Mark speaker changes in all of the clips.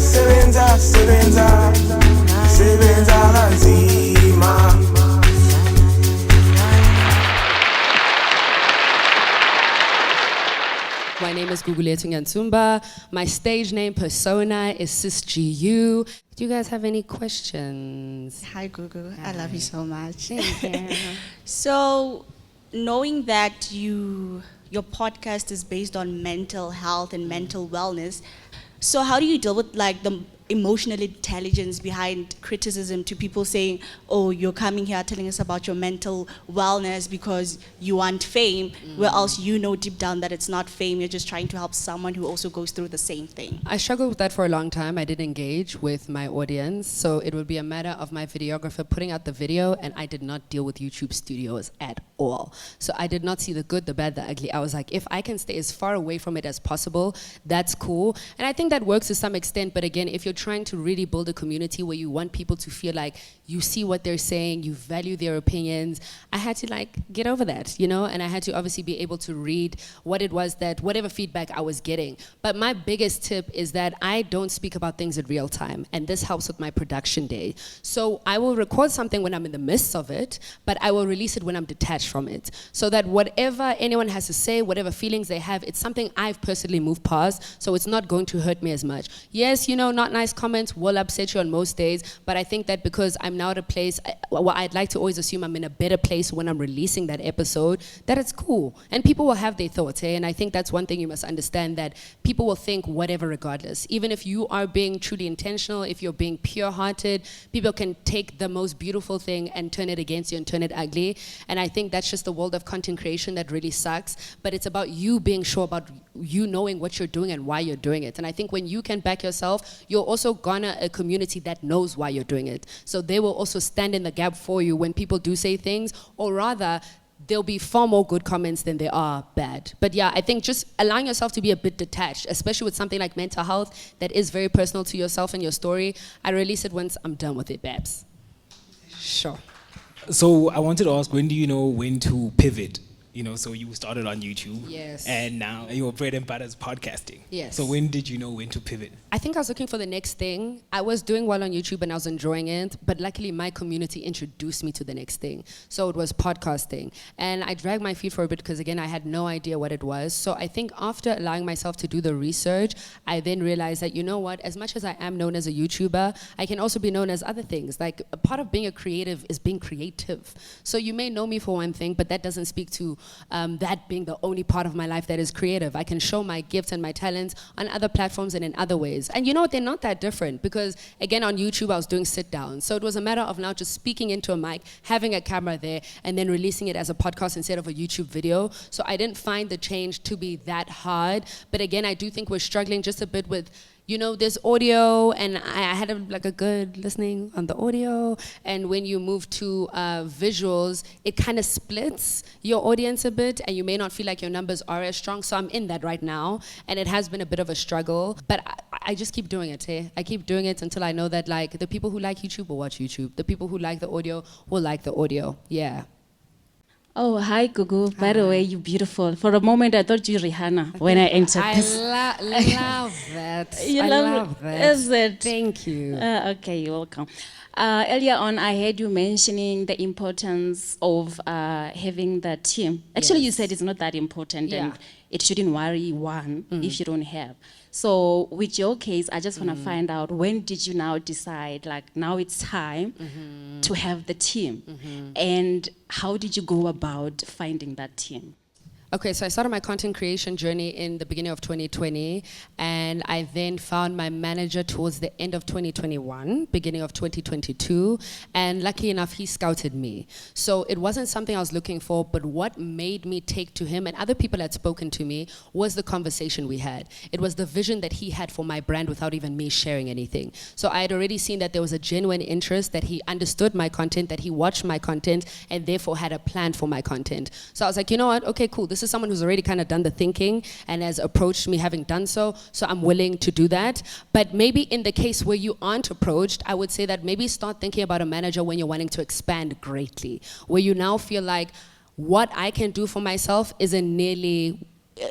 Speaker 1: sebenza, sebenza, sebenza kanzima.
Speaker 2: My name is Gugulethu Nyantsumba. My stage name persona is Sis G.U. Do you guys have any questions?
Speaker 3: Hi, Gugu. I love you so much.
Speaker 2: Thank you.
Speaker 3: So, knowing that your podcast is based on mental health and mental wellness, so how do you deal with like the emotional intelligence behind criticism to people saying, oh, you're coming here telling us about your mental wellness because you want fame, where else you know deep down that it's not fame, you're just trying to help someone who also goes through the same thing?
Speaker 2: I struggled with that for a long time. I didn't engage with my audience, so it would be a matter of my videographer putting out the video, and I did not deal with YouTube studios at all. So I did not see the good, the bad, the ugly. I was like, if I can stay as far away from it as possible, that's cool. And I think that works to some extent, but again, if you're trying to really build a community where you want people to feel like you see what they're saying, you value their opinions, I had to like get over that, you know, and I had to obviously be able to read what it was that, whatever feedback I was getting. But my biggest tip is that I don't speak about things in real time, and this helps with my production day. So I will record something when I'm in the midst of it, but I will release it when I'm detached from it, so that whatever anyone has to say, whatever feelings they have, it's something I've personally moved past, so it's not going to hurt me as much. Yes, you know, not nice comments will upset you on most days, but I think that because I'm now at a place, well, I'd like to always assume I'm in a better place when I'm releasing that episode, that it's cool. And people will have their thoughts, eh? And I think that's one thing you must understand, that people will think whatever regardless. Even if you are being truly intentional, if you're being pure-hearted, people can take the most beautiful thing and turn it against you and turn it ugly. And I think that's just the world of content creation that really sucks. But it's about you being sure about you knowing what you're doing and why you're doing it. And I think when you can back yourself, you'll also garner a community that knows why you're doing it. So they will also stand in the gap for you when people do say things, or rather, there'll be far more good comments than there are bad. But yeah, I think just allowing yourself to be a bit detached, especially with something like mental health that is very personal to yourself and your story. I release it once I'm done with it, babs. Sure.
Speaker 4: So I wanted to ask, when do you know when to pivot? You know, so you started on YouTube.
Speaker 2: Yes.
Speaker 4: And now your bread and butter is podcasting.
Speaker 2: Yes.
Speaker 4: So when did you know when to pivot?
Speaker 2: I think I was looking for the next thing. I was doing well on YouTube and I was enjoying it, but luckily my community introduced me to the next thing. So it was podcasting. And I dragged my feet for a bit because, again, I had no idea what it was. So I think after allowing myself to do the research, I then realized that, you know what, as much as I am known as a YouTuber, I can also be known as other things. Like, a part of being a creative is being creative. So you may know me for one thing, but that doesn't speak to that being the only part of my life that is creative. I can show my gifts and my talents on other platforms and in other ways. And you know what, they're not that different, because again, on YouTube I was doing sit downs. So it was a matter of now just speaking into a mic, having a camera there, and then releasing it as a podcast instead of a YouTube video. So I didn't find the change to be that hard. But again, I do think we're struggling just a bit with, you know, there's audio, and I had a good listening on the audio, and when you move to visuals, it kind of splits your audience a bit, and you may not feel like your numbers are as strong. So I'm in that right now, and it has been a bit of a struggle, but I just keep doing it, eh? I keep doing it until I know that, like, the people who like YouTube will watch YouTube. The people who like the audio will like the audio, yeah.
Speaker 5: Oh, hi, Gugu. By the way, you're beautiful. For a moment, I thought you were Rihanna when I entered this.
Speaker 2: Love that.
Speaker 5: You love
Speaker 2: that.
Speaker 5: Is it?
Speaker 2: Thank you.
Speaker 5: Okay, you're welcome. Earlier on, I heard you mentioning the importance of having the team. Actually, you said it's not that important,
Speaker 2: Yeah.
Speaker 5: and it shouldn't worry one if you don't have. So with your case, I just want to find out, when did you now decide, like, now it's time to have the team? And how did you go about finding that team?
Speaker 2: Okay, so I started my content creation journey in the beginning of 2020, and I then found my manager towards the end of 2021, beginning of 2022, and lucky enough, he scouted me. So it wasn't something I was looking for, but what made me take to him, and other people had spoken to me, was the conversation we had. It was the vision that he had for my brand without even me sharing anything. So I had already seen that there was a genuine interest, that he understood my content, that he watched my content, and therefore had a plan for my content. So I was like, you know what, okay, cool. This is someone who's already kind of done the thinking and has approached me having done so I'm willing to do that. But maybe in the case where you aren't approached, I would say that maybe start thinking about a manager when you're wanting to expand greatly, where you now feel like what I can do for myself isn't nearly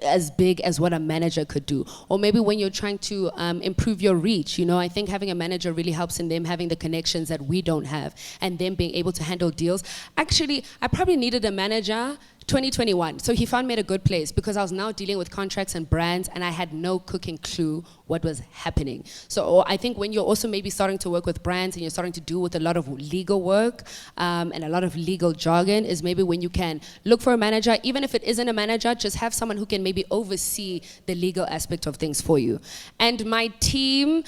Speaker 2: as big as what a manager could do. Or maybe when you're trying to improve your reach, I think having a manager really helps in them having the connections that we don't have and them being able to handle deals. Actually, I probably needed a manager 2021. So he found me at a good place because I was now dealing with contracts and brands and I had no cooking clue what was happening. So I think when you're also maybe starting to work with brands and you're starting to do with a lot of legal work and a lot of legal jargon is maybe when you can look for a manager, even if it isn't a manager, just have someone who can maybe oversee the legal aspect of things for you. And my team,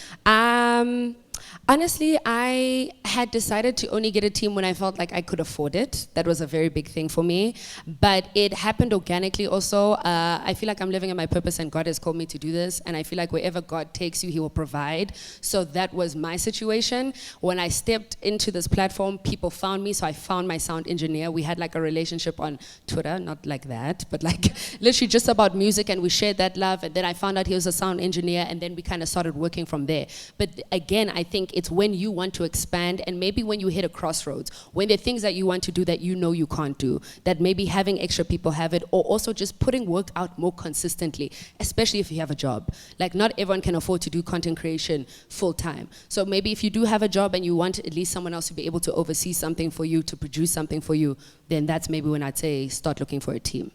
Speaker 2: honestly, I had decided to only get a team when I felt like I could afford it. That was a very big thing for me. But it happened organically also. I feel like I'm living in my purpose and God has called me to do this. And I feel like wherever God takes you, He will provide. So that was my situation. When I stepped into this platform, people found me. So I found my sound engineer. We had like a relationship on Twitter, not like that, but like literally just about music. And we shared that love. And then I found out he was a sound engineer. And then we kind of started working from there. But again, I think it's when you want to expand and maybe when you hit a crossroads, when there are things that you want to do that you know you can't do, that maybe having extra people have it, or also just putting work out more consistently, especially if you have a job. Like not everyone can afford to do content creation full time. So maybe if you do have a job and you want at least someone else to be able to oversee something for you, to produce something for you, then that's maybe when I'd say start looking for a team.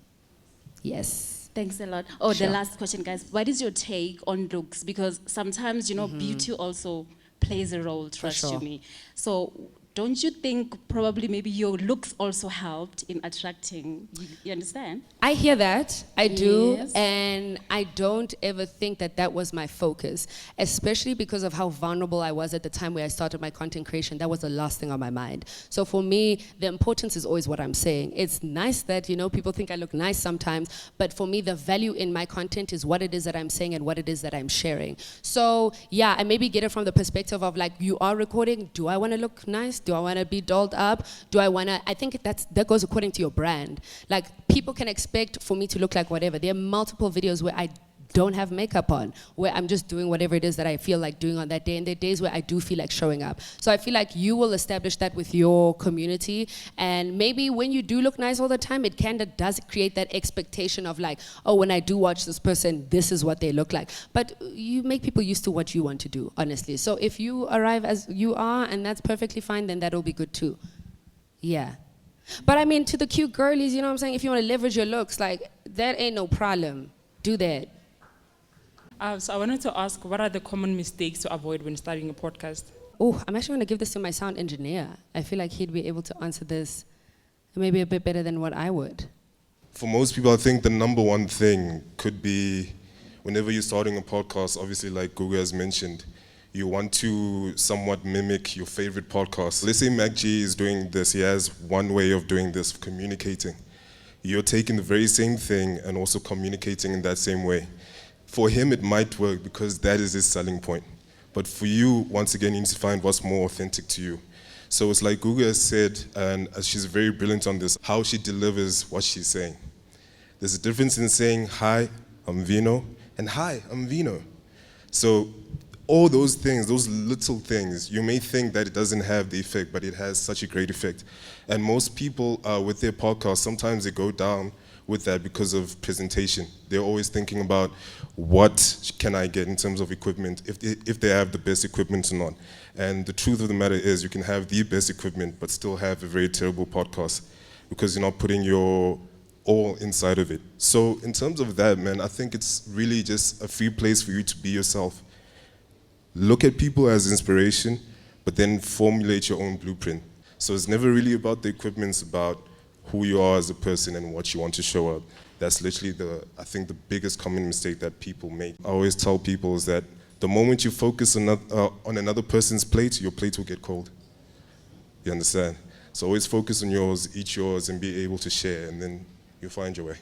Speaker 2: Yes.
Speaker 5: Thanks a lot. Oh,
Speaker 2: Sure.
Speaker 5: the last question, guys. What is your take on looks? Because sometimes, beauty also plays a role, trust
Speaker 2: sure.
Speaker 5: you me. So don't you think probably maybe your looks also helped in attracting, you understand?
Speaker 2: I hear that, I do,
Speaker 5: Yes.
Speaker 2: and I don't ever think that that was my focus, especially because of how vulnerable I was at the time where I started my content creation. That was the last thing on my mind. So for me, the importance is always what I'm saying. It's nice that, people think I look nice sometimes, but for me, the value in my content is what it is that I'm saying and what it is that I'm sharing. So yeah, I maybe get it from the perspective of like, you are recording, do I want to look nice? Do I want to be dolled up? I think that goes according to your brand. Like people can expect for me to look like whatever. There are multiple videos where I don't have makeup on, where I'm just doing whatever it is that I feel like doing on that day, and there are days where I do feel like showing up. So I feel like you will establish that with your community, and maybe when you do look nice all the time, it kind of does create that expectation of like, oh, when I do watch this person, this is what they look like. But you make people used to what you want to do, honestly. So if you arrive as you are, and that's perfectly fine, then that'll be good too. Yeah. But I mean, to the cute girlies, you know what I'm saying? If you want to leverage your looks, like, that ain't no problem. Do that.
Speaker 6: So I wanted to ask, what are the common mistakes to avoid when starting a podcast?
Speaker 2: Oh, I'm actually going to give this to my sound engineer. I feel like he'd be able to answer this maybe a bit better than what I would.
Speaker 7: For most people, I think the number one thing could be whenever you're starting a podcast, obviously like Gugu has mentioned, you want to somewhat mimic your favorite podcast. Let's say Mac G is doing this. He has one way of doing this, communicating. You're taking the very same thing and also communicating in that same way. For him, it might work because that is his selling point. But for you, once again, you need to find what's more authentic to you. So it's like Gugu has said, and she's very brilliant on this, how she delivers what she's saying. There's a difference in saying, hi, I'm Vino, and hi, I'm Vino. So all those things, those little things, you may think that it doesn't have the effect, but it has such a great effect. And most people with their podcasts, sometimes they go down with that because of presentation. They're always thinking about what can I get in terms of equipment, if they have the best equipment or not. And the truth of the matter is you can have the best equipment but still have a very terrible podcast because you're not putting your all inside of it. So in terms of that, man, I think it's really just a free place for you to be yourself. Look at people as inspiration, but then formulate your own blueprint. So it's never really about the equipment, it's about who you are as a person and what you want to show up. That's literally I think the biggest common mistake that people make. I always tell people is that the moment you focus on another person's plate, your plate will get cold. You understand? So always focus on yours, eat yours, and be able to share, and then you'll find your way.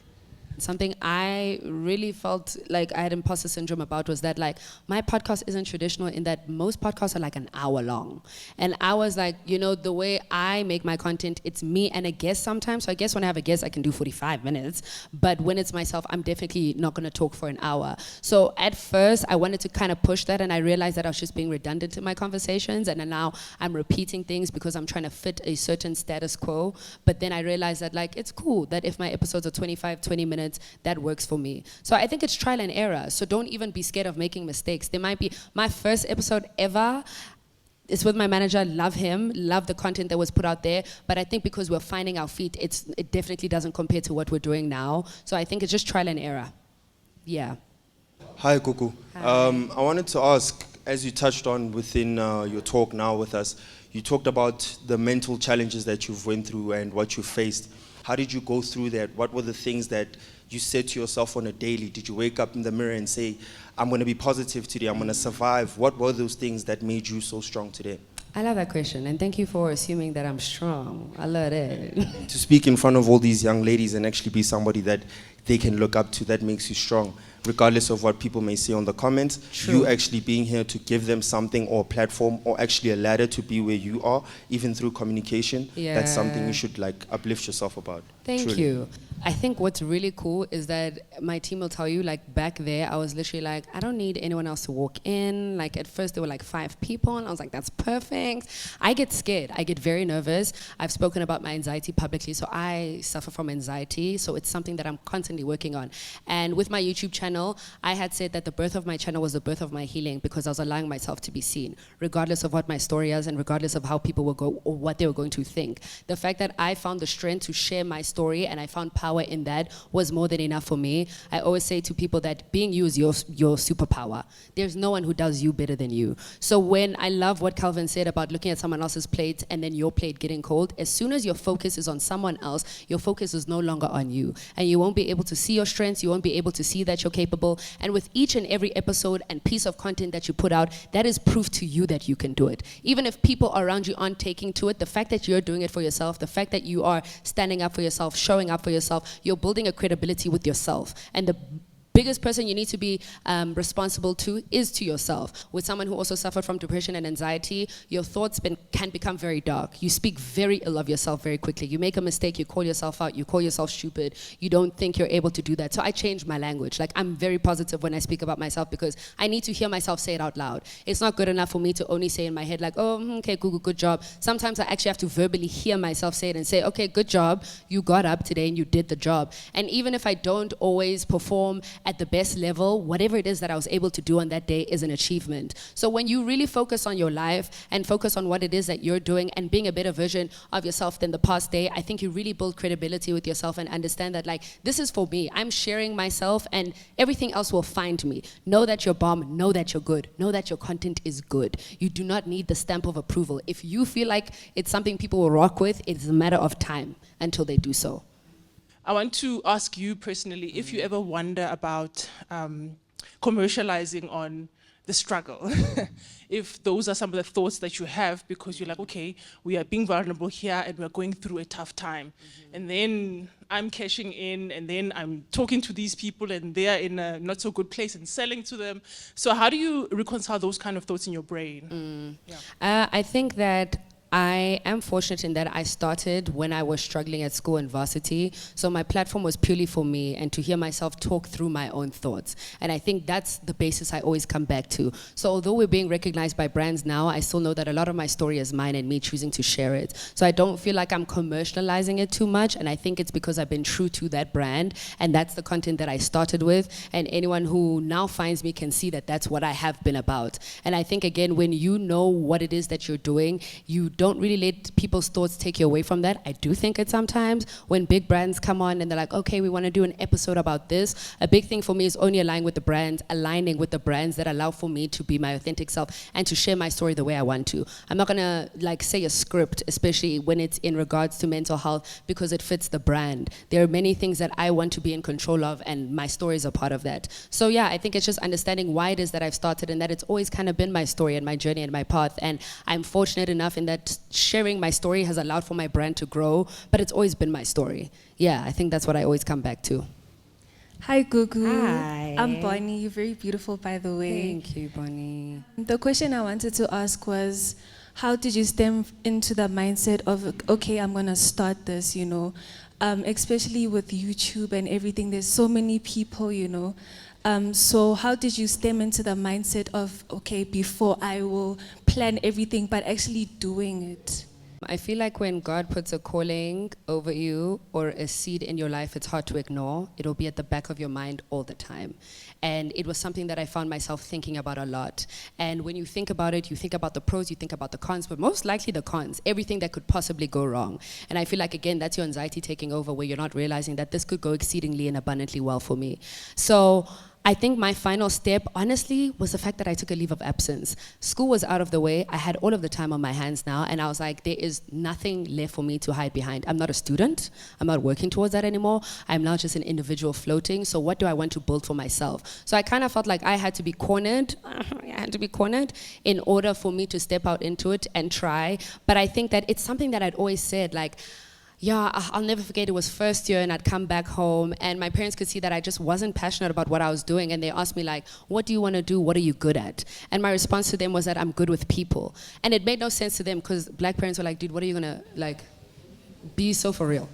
Speaker 2: Something I really felt like I had imposter syndrome about was that like my podcast isn't traditional in that most podcasts are like an hour long. And I was like, the way I make my content, it's me and a guest sometimes. So I guess when I have a guest, I can do 45 minutes. But when it's myself, I'm definitely not going to talk for an hour. So at first, I wanted to kind of push that, and I realized that I was just being redundant in my conversations. And then now I'm repeating things because I'm trying to fit a certain status quo. But then I realized that like it's cool that if my episodes are 25, 20 minutes, minutes, that works for me. So I think it's trial and error. So don't even be scared of making mistakes. There might be my first episode ever. It's with my manager, love him, love the content that was put out there. But I think because we're finding our feet, it definitely doesn't compare to what we're doing now. So I think it's just trial and error. Yeah.
Speaker 8: Hi, Gugu.
Speaker 2: Hi.
Speaker 8: I wanted to ask, as you touched on within your talk now with us, you talked about the mental challenges that you've went through and what you faced. How did you go through that? What were the things that you said to yourself on a daily? Did you wake up in the mirror and say, I'm going to be positive today, I'm going to survive? What were those things that made you so strong today?
Speaker 2: I love that question, and thank you for assuming that I'm strong. I love that.
Speaker 8: To speak in front of all these young ladies and actually be somebody that they can look up to, that makes you strong. Regardless of what people may say on the comments,
Speaker 2: True.
Speaker 8: you actually being here to give them something or a platform or actually a ladder to be where you are, even through communication, that's something you should like uplift yourself about.
Speaker 2: Thank
Speaker 8: Truly.
Speaker 2: you. I think what's really cool is that my team will tell you, like back there, I was literally like, I don't need anyone else to walk in. Like at first there were like 5 people and I was like, that's perfect. I get scared. I get very nervous. I've spoken about my anxiety publicly, so I suffer from anxiety. So it's something that I'm constantly working on. And with my YouTube channel, I had said that the birth of my channel was the birth of my healing because I was allowing myself to be seen, regardless of what my story is and regardless of how people will go or what they were going to think. The fact that I found the strength to share my story and I found power in that was more than enough for me. I always say to people that being you is your superpower. There's no one who does you better than you. So when I love what Calvin said about looking at someone else's plate and then your plate getting cold, as soon as your focus is on someone else, your focus is no longer on you. And you won't be able to see your strengths, you won't be able to see that you're capable. And with each and every episode and piece of content that you put out, that is proof to you that you can do it. Even if people around you aren't taking to it, the fact that you're doing it for yourself, the fact that you are standing up for yourself, showing up for yourself, you're building a credibility with yourself. And the biggest person you need to be responsible to is to yourself. With someone who also suffered from depression and anxiety, your thoughts can become very dark. You speak very ill of yourself very quickly. You make a mistake, you call yourself out, you call yourself stupid, you don't think you're able to do that. So I changed my language. Like I'm very positive when I speak about myself because I need to hear myself say it out loud. It's not good enough for me to only say in my head like, oh, okay, Gugu, good job. Sometimes I actually have to verbally hear myself say it and say, okay, good job. You got up today and you did the job. And even if I don't always perform at the best level, whatever it is that I was able to do on that day is an achievement. So when you really focus on your life and focus on what it is that you're doing and being a better version of yourself than the past day, I think you really build credibility with yourself and understand that like, this is for me. I'm sharing myself and everything else will find me. Know that you're bomb, know that you're good, know that your content is good. You do not need the stamp of approval. If you feel like it's something people will rock with, it's a matter of time until they do so.
Speaker 9: I want to ask you personally if you ever wonder about commercializing on the struggle. If those are some of the thoughts that you have because you're like, okay, we are being vulnerable here and we're going through a tough time. And then I'm cashing in and then I'm talking to these people and they are in a not so good place and selling to them. So how do you reconcile those kind of thoughts in your brain?
Speaker 2: I think that I am fortunate in that I started when I was struggling at school and varsity. So my platform was purely for me and to hear myself talk through my own thoughts. And I think that's the basis I always come back to. So although we're being recognized by brands now, I still know that a lot of my story is mine and me choosing to share it. So I don't feel like I'm commercializing it too much. And I think it's because I've been true to that brand. And that's the content that I started with. And anyone who now finds me can see that that's what I have been about. And I think, again, when you know what it is that you're doing, you don't really let people's thoughts take you away from that. I do think it sometimes when big brands come on and they're like, okay, we want to do an episode about this. A big thing for me is only aligning with the brands that allow for me to be my authentic self and to share my story the way I want to. I'm not going to like say a script, especially when it's in regards to mental health, because it fits the brand. There are many things that I want to be in control of and my story is a part of that. So yeah, I think it's just understanding why it is that I've started and that it's always kind of been my story and my journey and my path. And I'm fortunate enough in that sharing my story has allowed for my brand to grow, but it's always been my story. Yeah, I think that's what I always come back to.
Speaker 10: Hi, Gugu.
Speaker 2: Hi.
Speaker 10: I'm Bonnie. You're very beautiful, by the way.
Speaker 2: Thank you, Bonnie.
Speaker 10: The question I wanted to ask was, how did you stem into the mindset of, okay, I'm going to start this, you know, especially with YouTube and everything. There's so many people, you know. So how did you stem into the mindset of, okay, before I will plan everything, but actually doing it?
Speaker 2: I feel like when God puts a calling over you or a seed in your life, it's hard to ignore. It'll be at the back of your mind all the time. And it was something that I found myself thinking about a lot. And when you think about it, you think about the pros, you think about the cons, but most likely the cons, everything that could possibly go wrong. And I feel like, again, that's your anxiety taking over, where you're not realizing that this could go exceedingly and abundantly well for me. So I think my final step, honestly, was the fact that I took a leave of absence. School was out of the way. I had all of the time on my hands now, and I was like, there is nothing left for me to hide behind. I'm not a student. I'm not working towards that anymore. I'm now just an individual floating. So what do I want to build for myself? So I kind of felt like I had to be cornered. In order for me to step out into it and try. But I think that it's something that I'd always said, like, yeah, I'll never forget, it was first year and I'd come back home and my parents could see that I just wasn't passionate about what I was doing, and they asked me like, what do you want to do? What are you good at? And my response to them was that I'm good with people. And it made no sense to them because black parents were like, dude, what are you going to like be so for real?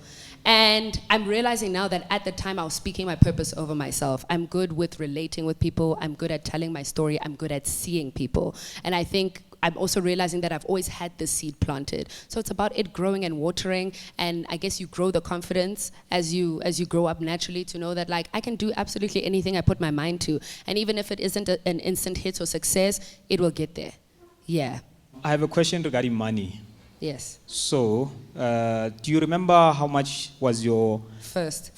Speaker 2: And I'm realizing now that at the time I was speaking my purpose over myself. I'm good with relating with people. I'm good at telling my story. I'm good at seeing people. And I think I'm also realizing that I've always had this seed planted. So it's about it growing and watering, and I guess you grow the confidence as you grow up naturally to know that like I can do absolutely anything I put my mind to. And even if it isn't an instant hit or success, it will get there. Yeah.
Speaker 4: I have a question regarding money.
Speaker 2: Yes.
Speaker 4: So, do you remember how much was your
Speaker 2: first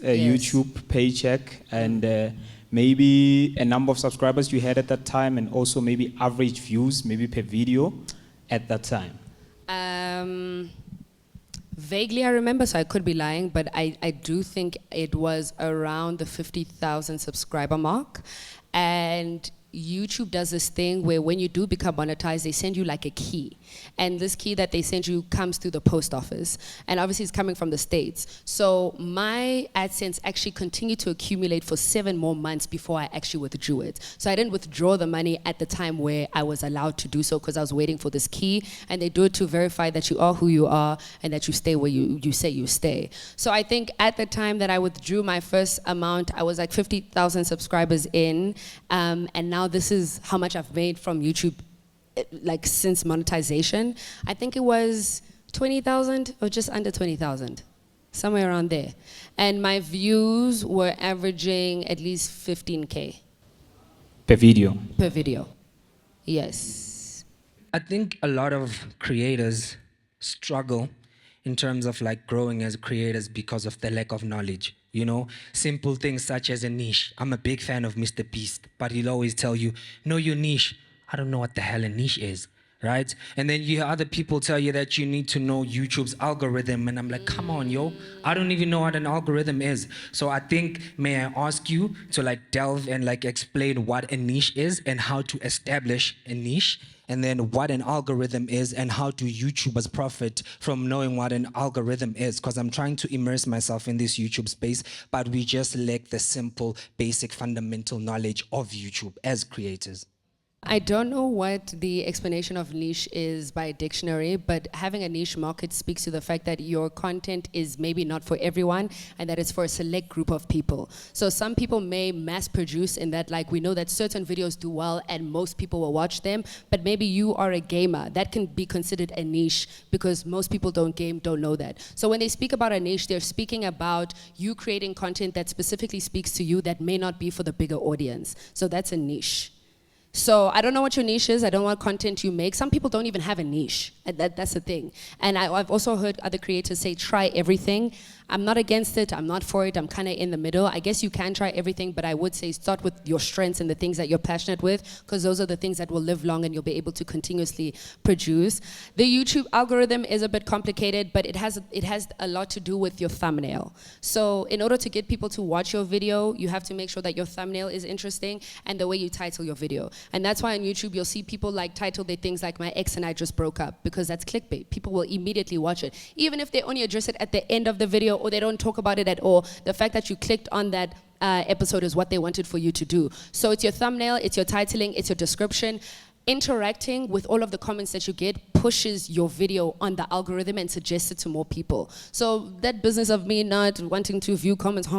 Speaker 4: yes.
Speaker 2: YouTube
Speaker 4: paycheck, and maybe a number of subscribers you had at that time, and also maybe average views, maybe per video at that time?
Speaker 2: Vaguely I remember, so I could be lying, but I do think it was around the 50,000 subscriber mark. And YouTube does this thing where when you do become monetized, they send you like a key. And this key that they send you comes through the post office. And obviously it's coming from the States. So my AdSense actually continued to accumulate for 7 more months before I actually withdrew it. So I didn't withdraw the money at the time where I was allowed to do so because I was waiting for this key. And they do it to verify that you are who you are and that you stay where you say you stay. So I think at the time that I withdrew my first amount, I was like 50,000 subscribers in. And now this is how much I've made from YouTube, like since monetization. I think it was 20,000 or just under 20,000, somewhere around there. And my views were averaging at least 15K.
Speaker 4: Per video?
Speaker 2: Per video, yes.
Speaker 11: I think a lot of creators struggle in terms of like growing as creators because of the lack of knowledge. You know, simple things such as a niche. I'm a big fan of Mr. Beast, but he'll always tell you, know your niche. I don't know what the hell a niche is, right? And then you hear other people tell you that you need to know YouTube's algorithm, and I'm like, come on, yo, I don't even know what an algorithm is. So I think, may I ask you to like delve and like explain what a niche is and how to establish a niche, and then what an algorithm is and how do YouTubers profit from knowing what an algorithm is, because I'm trying to immerse myself in this YouTube space, but we just lack the simple, basic, fundamental knowledge of YouTube as creators.
Speaker 2: I don't know what the explanation of niche is by dictionary, but having a niche market speaks to the fact that your content is maybe not for everyone and that it's for a select group of people. So some people may mass produce in that, like we know that certain videos do well and most people will watch them, but maybe you are a gamer. That can be considered a niche because most people don't game, don't know that. So when they speak about a niche, they're speaking about you creating content that specifically speaks to you that may not be for the bigger audience. So that's a niche. So I don't know what your niche is. I don't know what content you make. Some people don't even have a niche. That's the thing. And I've also heard other creators say, try everything. I'm not against it. I'm not for it. I'm kind of in the middle. I guess you can try everything, but I would say start with your strengths and the things that you're passionate with, because those are the things that will live long and you'll be able to continuously produce. The YouTube algorithm is a bit complicated, but it has a lot to do with your thumbnail. So in order to get people to watch your video, you have to make sure that your thumbnail is interesting and the way you title your video. And that's why on YouTube, you'll see people like title their things like my ex and I just broke up, because that's clickbait. People will immediately watch it. Even if they only address it at the end of the video or they don't talk about it at all, the fact that you clicked on that episode is what they wanted for you to do. So it's your thumbnail, it's your titling, it's your description. interacting with all of the comments that you get pushes your video on the algorithm and suggests it to more people. So that business of me not wanting to view comments,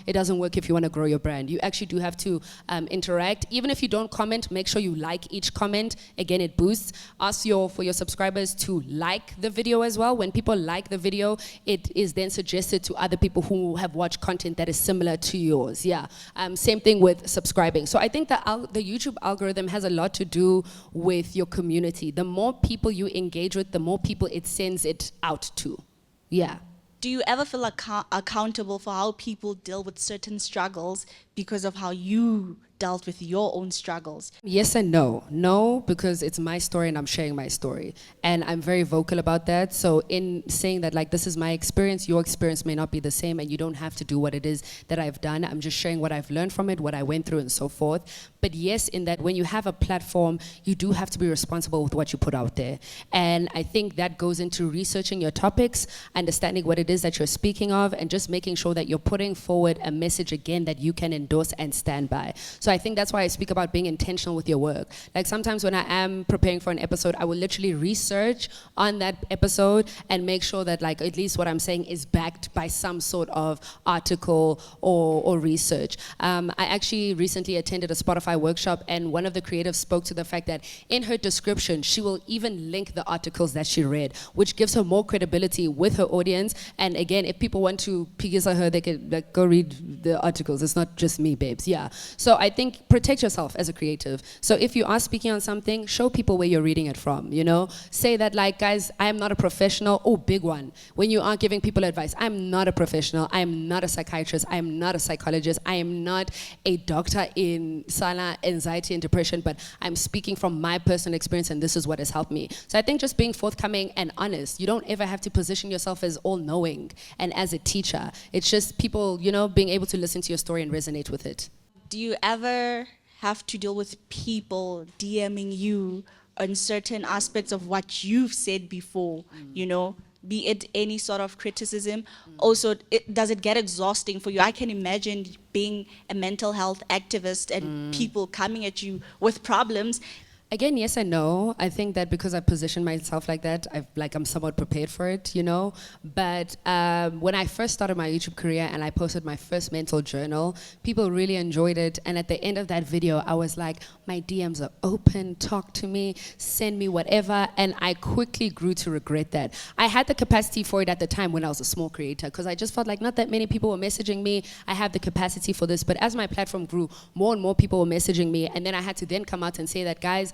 Speaker 2: it doesn't work if you want to grow your brand. You actually do have to interact. Even if you don't comment, make sure you like each comment. Again, it boosts. Ask for your subscribers to like the video as well. When people like the video, it is then suggested to other people who have watched content that is similar to yours. Yeah. Same thing with subscribing. So I think the YouTube algorithm has a lot to do with your community. The more people you engage with, the more people it sends it out to. Yeah.
Speaker 3: Do you ever feel accountable for how people deal with certain struggles because of how you dealt with your own struggles?
Speaker 2: Yes and no. No, because it's my story and I'm sharing my story. And I'm very vocal about that. So in saying that, like, this is my experience, your experience may not be the same, and you don't have to do what it is that I've done. I'm just sharing what I've learned from it, what I went through, and so forth. But yes, in that when you have a platform, you do have to be responsible with what you put out there. And I think that goes into researching your topics, understanding what it is that you're speaking of, and just making sure that you're putting forward a message, again, that you can endorse and stand by. So I think that's why I speak about being intentional with your work. Like sometimes when I am preparing for an episode, I will literally research on that episode and make sure that, like, at least what I'm saying is backed by some sort of article or research. I actually recently attended a Spotify workshop, and one of the creatives spoke to the fact that in her description, she will even link the articles that she read, which gives her more credibility with her audience. And again, if people want to piggyback her, they can, like, go read the articles. It's not just me, babes. Yeah. So I think protect yourself as a creative. So if you are speaking on something, show people where you're reading it from, you know? Say that, like, guys, I am not a professional. Oh, big one. When you are giving people advice, I'm not a professional. I am not a psychiatrist. I am not a psychologist. I am not a doctor in sana, anxiety, and depression, but I'm speaking from my personal experience, and this is what has helped me. So I think just being forthcoming and honest. You don't ever have to position yourself as all-knowing and as a teacher. It's just people, you know, being able to listen to your story and resonate with it.
Speaker 3: Do you ever have to deal with people DMing you on certain aspects of what you've said before, you know, be it any sort of criticism? Also, does it get exhausting for you? I can imagine being a mental health activist and people coming at you with problems.
Speaker 2: Again, yes and no. I think that because I position myself like that, I'm somewhat prepared for it, you know. But when I first started my YouTube career and I posted my first mental journal, people really enjoyed it. And at the end of that video, I was like, my DMs are open, talk to me, send me whatever. And I quickly grew to regret that. I had the capacity for it at the time when I was a small creator, because I just felt like not that many people were messaging me. I have the capacity for this. But as my platform grew, more and more people were messaging me. And then I had to then come out and say that, guys,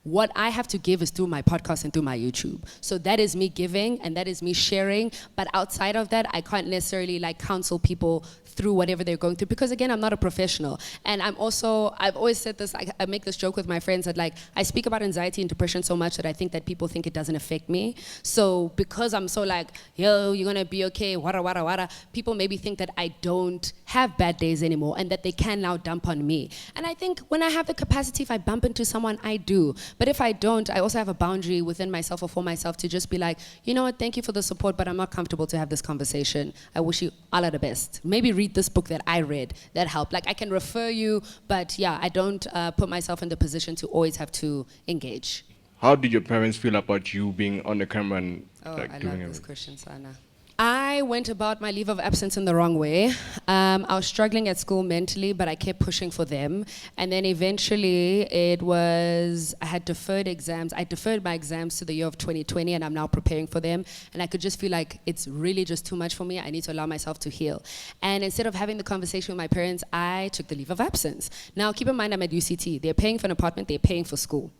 Speaker 2: what I have to give is through my podcast and through my YouTube. So that is me giving and that is me sharing. But outside of that, I can't necessarily like counsel people through whatever they're going through, because again, I'm not a professional. And I've always said this, I make this joke with my friends that like, I speak about anxiety and depression so much that I think that people think it doesn't affect me. So because I'm so like, yo, you're gonna be okay, wada, people maybe think that I don't have bad days anymore and that they can now dump on me. And I think when I have the capacity, if I bump into someone, I do. But if I don't, I also have a boundary within myself or for myself to just be like, you know what, thank you for the support, but I'm not comfortable to have this conversation. I wish you all of the best. Maybe read this book that I read that helped. Like I can refer you, but yeah, I don't put myself in the position to always have to engage.
Speaker 12: How did your parents feel about you being on the camera and
Speaker 2: I
Speaker 12: doing
Speaker 2: love
Speaker 12: everything?
Speaker 2: this question, Sana. I went about my leave of absence in the wrong way. I was struggling at school mentally, but I kept pushing for them. And then eventually I had deferred exams. I deferred my exams to the year of 2020, and I'm now preparing for them. And I could just feel like it's really just too much for me. I need to allow myself to heal. And instead of having the conversation with my parents, I took the leave of absence. Now, keep in mind, I'm at UCT. They're paying for an apartment. They're paying for school.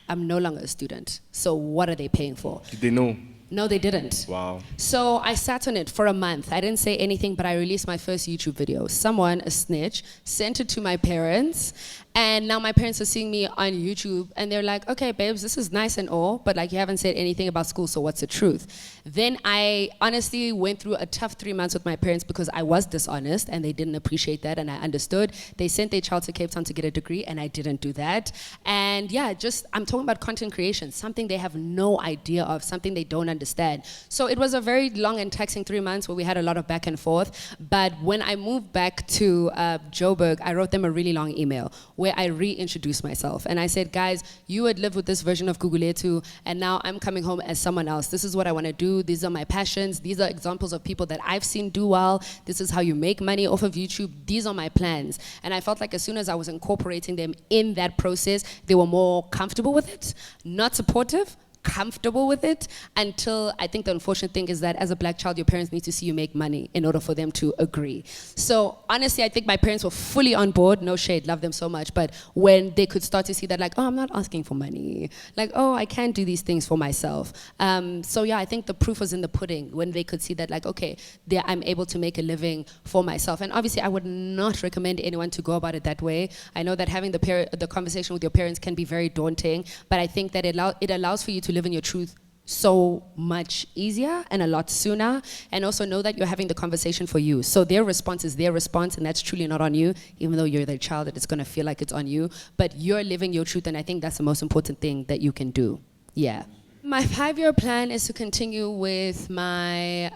Speaker 2: I'm no longer a student. So what are they paying for?
Speaker 12: Did they know?
Speaker 2: No, they didn't.
Speaker 12: Wow.
Speaker 2: So I sat on it for a month. I didn't say anything, but I released my first YouTube video. Someone, a snitch, sent it to my parents. And now my parents are seeing me on YouTube and they're like, okay, babes, this is nice and all, but like you haven't said anything about school, so what's the truth? Then I honestly went through a tough 3 months with my parents because I was dishonest and they didn't appreciate that, and I understood. They sent their child to Cape Town to get a degree and I didn't do that. And yeah, I'm talking about content creation, something they have no idea of, something they don't understand. So it was a very long and taxing 3 months where we had a lot of back and forth. But when I moved back to Joburg, I wrote them a really long email where where I reintroduced myself. And I said, guys, you had lived with this version of Gugulethu, and now I'm coming home as someone else. This is what I want to do. These are my passions. These are examples of people that I've seen do well. This is how you make money off of YouTube. These are my plans. And I felt like as soon as I was incorporating them in that process, they were more comfortable with it, not supportive, comfortable with it, until I think the unfortunate thing is that as a black child, your parents need to see you make money in order for them to agree. So honestly, I think my parents were fully on board. No shade, love them so much. But when they could start to see that, like, oh, I'm not asking for money. Like, oh, I can do these things for myself. So yeah, I think the proof was in the pudding when they could see that, like, okay, I'm able to make a living for myself. And obviously, I would not recommend anyone to go about it that way. I know that having the conversation with your parents can be very daunting, but I think that it allows for you to live in your truth so much easier and a lot sooner, and also know that you're having the conversation for you. So their response is their response, and that's truly not on you, even though you're their child, it's going to feel like it's on you, but you're living your truth, and I think that's the most important thing that you can do. Yeah. My 5-year plan is to continue with my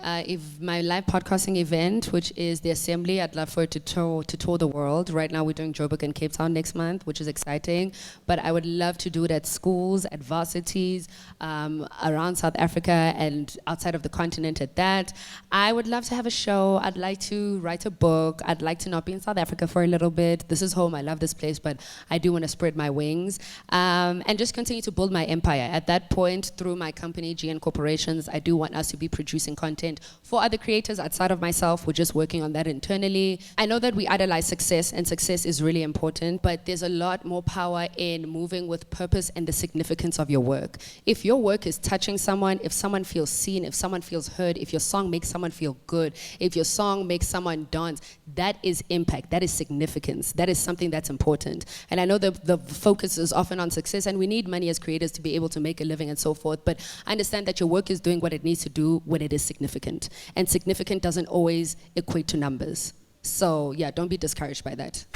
Speaker 2: my live podcasting event, which is the Assembly. I'd love for it to tour the world. Right now we're doing Joburg and Cape Town next month, which is exciting. But I would love to do it at schools, at varsities, around South Africa and outside of the continent at that. I would love to have a show. I'd like to write a book. I'd like to not be in South Africa for a little bit. This is home. I love this place, but I do want to spread my wings. And just continue to build my empire. At that point, through my company, GN Corporations, I do want us to be producing content for other creators outside of myself. We're just working on that internally. I know that we idolize success, and success is really important, but there's a lot more power in moving with purpose and the significance of your work. If your work is touching someone, if someone feels seen, if someone feels heard, if your song makes someone feel good, if your song makes someone dance, that is impact, that is significance, that is something that's important. And I know the focus is often on success, and we need money as creators to be able to make a living and so forth, but I understand that your work is doing what it needs to do when it is significant. And significant doesn't always equate to numbers. So yeah, don't be discouraged by that.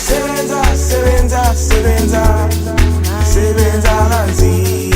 Speaker 1: Sebenza, sebenza, sebenza, sebenza kanzima.